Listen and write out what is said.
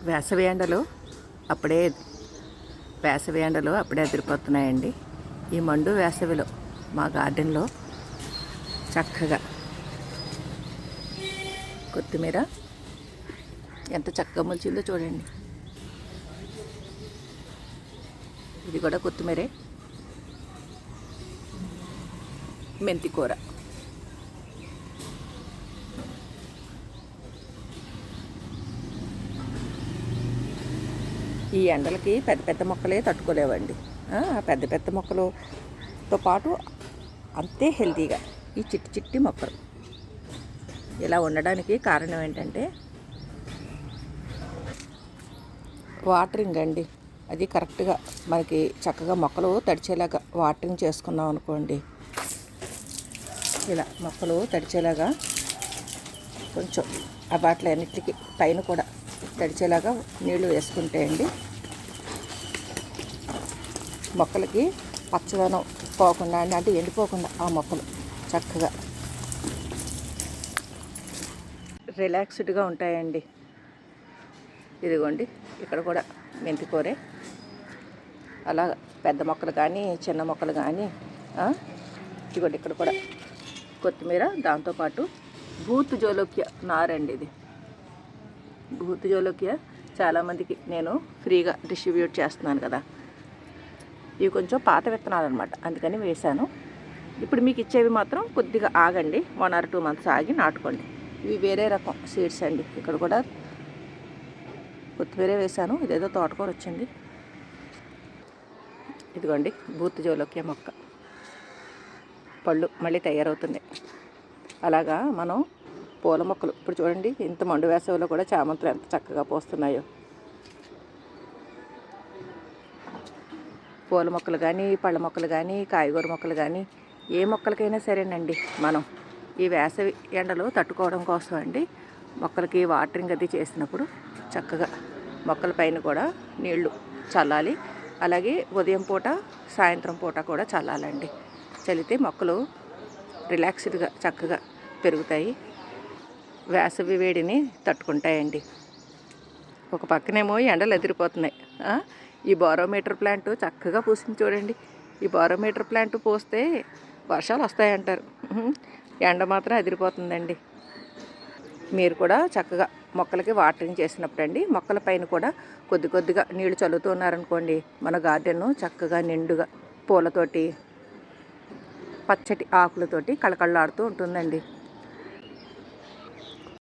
వేసవి ఎండలు అప్పుడే అదిరిపోతున్నాయండి. ఈ మండు వేసవిలో మా గార్డెన్లో చక్కగా కొత్తిమీర ఎంత చక్కగా మొలిచిందో చూడండి. ఇది కూడా కొత్తిమీరే. మెంతి కూర, ఈ ఎండలకి పెద్ద పెద్ద మొక్కలే తట్టుకోలేవండి. పెద్ద పెద్ద మొక్కలతో పాటు అంతే హెల్తీగా ఈ చిట్టి చిట్టి మొక్కలు ఇలా ఉండడానికి కారణం ఏంటంటే వాటరింగ్ అండి. అది కరెక్ట్గా మనకి చక్కగా మొక్కలు తడిచేలాగా వాటరింగ్ చేసుకున్నాం అనుకోండి, ఇలా మొక్కలు తడిచేలాగా కొంచెం ఆ వాటిలో అన్నిటికీ పైన కూడా తడిచేలాగా నీళ్లు వేసుకుంటే అండి మొక్కలకి పచ్చదనం పోకుండా అంటే ఎండిపోకుండా ఆ మొక్కలు చక్కగా రిలాక్స్డ్గా ఉంటాయండి. ఇదిగోండి ఇక్కడ కూడా మెంతి కూరే. అలా పెద్ద మొక్కలు కానీ చిన్న మొక్కలు కానీ ఇదిగోండి ఇక్కడ కూడా కొత్తిమీర, దాంతోపాటు భూత్ జోలోక్య నారండి. ఇది భూత్ జోలోక్య చాలామందికి నేను ఫ్రీగా డిస్ట్రిబ్యూట్ చేస్తున్నాను కదా. ఇవి కొంచెం పాత విత్తనాలు అనమాట, అందుకని వేశాను. ఇప్పుడు మీకు ఇచ్చేవి మాత్రం కొద్దిగా ఆగండి, 1 or 2 months ఆగి నాటుకోండి. ఇవి వేరే రకం సీడ్స్ అండి. ఇక్కడ కూడా కొత్తిమీర వేశాను. ఇదేదో తోటకూర వచ్చింది. ఇదిగోండి భూత్ జోలోక్య మొక్క పళ్ళు మళ్ళీ తయారవుతున్నాయి. అలాగా మనం పూల మొక్కలు ఇప్పుడు చూడండి, ఇంత మండు వేసవిలో కూడా చామంతులు ఎంత చక్కగా పోస్తున్నాయో. పూల మొక్కలు కానీ, పళ్ళ మొక్కలు కానీ, కాయగూర మొక్కలు కానీ, ఏ మొక్కలకైనా సరేనండి, మనం ఈ వేసవి ఎండలు తట్టుకోవడం కోసం అండి మొక్కలకి వాటరింగ్ అది చేసినప్పుడు చక్కగా మొక్కల పైన కూడా నీళ్లు చల్లాలి. అలాగే ఉదయం పూట, సాయంత్రం పూట కూడా చల్లాలండి. చల్లితే మొక్కలు రిలాక్స్డ్గా చక్కగా పెరుగుతాయి, వేసవి వేడిని తట్టుకుంటాయండి. ఒక పక్కనేమో ఎండలు ఎదిరిపోతున్నాయి. ఈ బారోమీటర్ ప్లాంట్ చక్కగా పూసింది చూడండి. ఈ బారోమీటర్ ప్లాంట్ పోస్తే వర్షాలు వస్తాయంటారు. ఎండ మాత్రం ఎదిరిపోతుందండి. మీరు కూడా చక్కగా మొక్కలకి వాటరింగ్ చేసినప్పుడు అండి మొక్కల పైన కూడా కొద్ది కొద్దిగా నీళ్లు చల్లుతున్నారనుకోండి, మన గార్డెన్ చక్కగా నిండుగా పూలతోటి, పచ్చటి ఆకులతోటి కళకళలాడుతూ ఉంటుందండి.